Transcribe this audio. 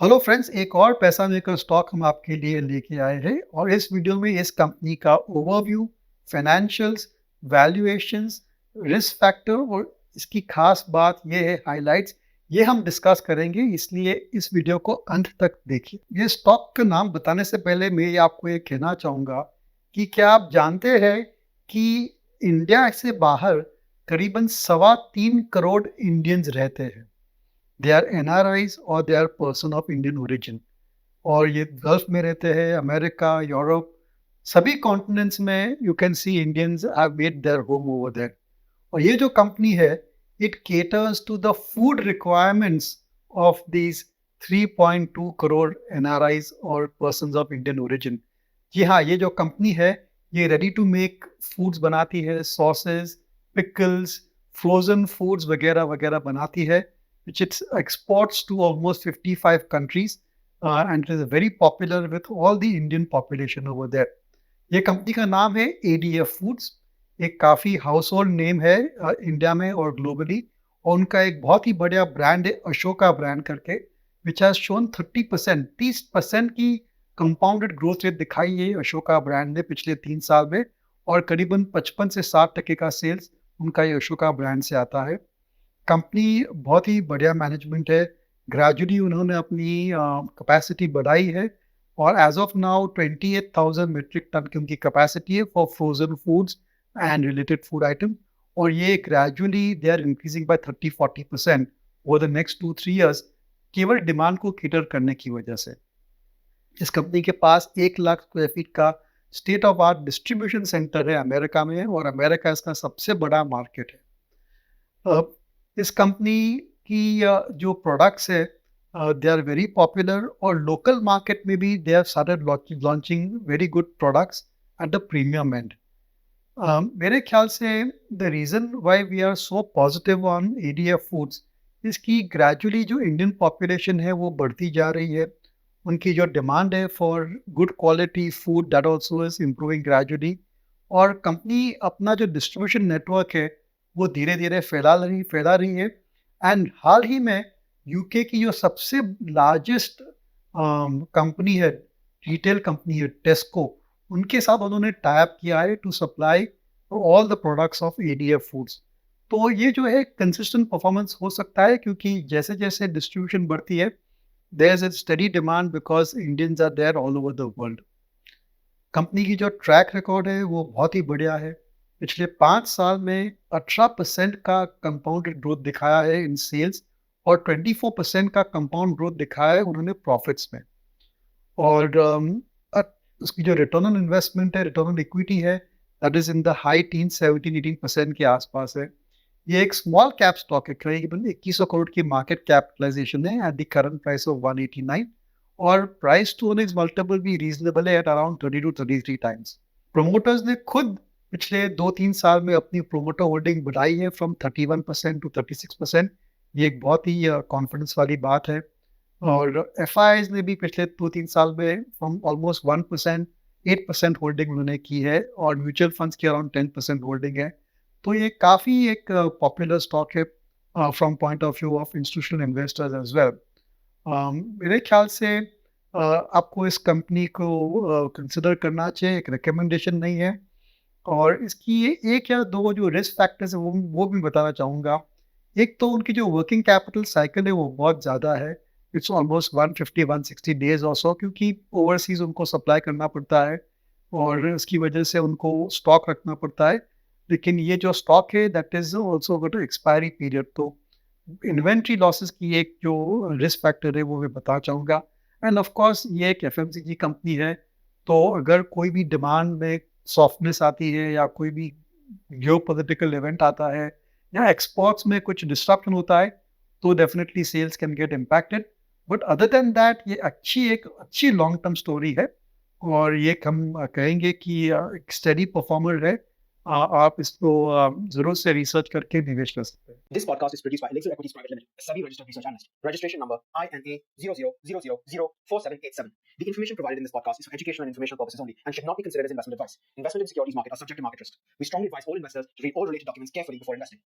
Hello friends, एक और पैसा मेकर स्टॉक हम आपके लिए लेके आए हैं और इस वीडियो में इस कंपनी का overview, financials, valuations, risk factor और इसकी खास बात ये है हाइलाइट्स, ये हम डिस्कस करेंगे। इसलिए इस वीडियो को अंत तक देखिए। ये स्टॉक का नाम बताने से पहले मैं ये आपको ये कहना चाहूँगा कि क्या आप जानते हैं कि इंडिया से बाहर करीबन 3.25 करोड़ इंडियंस रहते हैं। दे आर एनआरआईज और they are person of Indian origin और ये गल्फ में रहते हैं, अमेरिका, यूरोप, सभी कॉन्टिनेंट्स में you can see Indians have made their home over there. और ये जो कंपनी है, it caters to the food requirements of these 3.2 crore NRIs और पर्सन्स ऑफ इंडियन ओरिजिन। जी हाँ, ये जो कंपनी है ये रेडी टू मेक फूड्स बनाती है, सॉसेस, पिकल्स, फ्रोजन फूड्स वगैरह वगैरह बनाती है, which it exports to almost 55 countries, and it is very popular with all the Indian population over there. ये कंपनी का नाम है ADF फूड्स। एक काफ़ी हाउस होल्ड नेम है इंडिया में और ग्लोबली। और उनका एक बहुत ही बढ़िया ब्रांड है अशोका ब्रांड करके, विच हैज़ शोन 30% की कंपाउंडेड ग्रोथ रेट दिखाई है अशोका ब्रांड ने पिछले 3 साल में। और करीबन 55 से 60% का सेल्स उनका ये अशोका ब्रांड से आता है। कंपनी बहुत ही बढ़िया मैनेजमेंट है। ग्रेजुअली उन्होंने अपनी कैपेसिटी बढ़ाई है और as of now 28,000 metric tonne की उनकी कैपेसिटी है for frozen foods and related food item. और ये gradually they are increasing by 30-40% over the next 2-3 years, केवल डिमांड को कैटर करने की वजह से। इस कंपनी के पास 1 लाख स्क्वायर फीट का state of art distribution centre है अमेरिका में और अमेरिका इसका सबसे बड़ा मार्केट है। इस कंपनी की जो प्रोडक्ट्स है दे आर वेरी पॉपुलर और लोकल मार्केट में भी they have started launching very good products at the premium end. मेरे ख्याल से the reason why we are so positive on ADF foods, इसकी ग्रेजुअली जो इंडियन पॉपुलेशन है वो बढ़ती जा रही है। उनकी जो डिमांड है for good quality food that also is improving gradually. और कंपनी अपना जो डिस्ट्रीब्यूशन नेटवर्क है वो धीरे धीरे फैला रही है। एंड हाल ही में यूके की जो सबसे लार्जेस्ट कंपनी है, रिटेल कंपनी है टेस्को, उनके साथ उन्होंने टाई अप किया है to supply all the products of ADF foods. तो ये जो है कंसिस्टेंट परफॉर्मेंस हो सकता है क्योंकि जैसे जैसे डिस्ट्रीब्यूशन बढ़ती है there is a study demand because Indians are there all over the world. Company की जो ट्रैक रिकॉर्ड है वो बहुत ही बढ़िया है। पिछले 5 साल में 18% का कंपाउंडेड ग्रोथ दिखाया है इन सेल्स और 24% का कंपाउंड ग्रोथ दिखाया है उन्होंने प्रॉफिट्स में। और उसकी जो रिटर्न ऑन इन्वेस्टमेंट है, रिटर्न ऑन इक्विटी है, that is in the high tin 17-18% के आसपास है। ये एक स्मॉल कैप स्टॉक है, करीबन 2100 करोड़ की मार्केट कैपिटलाइजेशन है at the current price of 189 और प्राइस टू अर्निंग्स मल्टीपल भी रीजनेबल है एट अराउंड 30-33 टाइम्स। प्रोमोटर्स ने खुद पिछले 2-3 साल में अपनी प्रोमोटर होल्डिंग बढ़ाई है फ्रॉम 31% टू 36%। ये एक बहुत ही कॉन्फिडेंस वाली बात है। और एफआईआईज ने भी पिछले 2-3 साल में फ्रॉम ऑलमोस्ट 1% 8% होल्डिंग उन्होंने की है और म्यूचुअल फंड्स की अराउंड 10% होल्डिंग है। तो ये काफ़ी एक पॉपुलर स्टॉक है from point of view of institutional investors as well. मेरे ख्याल से आपको इस कंपनी को कंसिडर करना चाहिए, एक रिकमेंडेशन नहीं है। और इसकी एक या दो जो रिस्क फैक्टर्स है वो भी बताना चाहूँगा। एक तो उनकी जो वर्किंग कैपिटल साइकिल है वो बहुत ज़्यादा है। इट्स ऑलमोस्ट 150-160 डेज और सो, क्योंकि ओवरसीज़ उनको सप्लाई करना पड़ता है और उसकी वजह से उनको स्टॉक रखना पड़ता है। लेकिन ये जो स्टॉक है that is also got expiry period. तो इन्वेंट्री लॉसेस की एक जो रिस्क फैक्टर है वो मैं बताना चाहूँगा। एंड ऑफ कोर्स ये एक एफएमसीजी कंपनी है, तो अगर कोई भी डिमांड में सॉफ्टनेस आती है या कोई भी जियोपॉलिटिकल इवेंट आता है या एक्सपोर्ट्स में कुछ डिस्ट्रप्शन होता है तो definitely cells can get impacted. But other than that ये एक अच्छी लॉन्ग टर्म स्टोरी है और ये हम कहेंगे कि एक स्टेडी परफॉर्मर है। आप इसको ज़रूर से रिसर्च करके निवेश कर सकते हैं। This podcast is produced by Elixir Equities Private Limited, a SEBI registered research analyst. Registration number INA 0000047887. The information provided in this podcast is for educational and informational purposes only and should not be considered as investment advice. Investment in securities market are subject to market risk. We strongly advise all investors to read all related documents carefully before investing.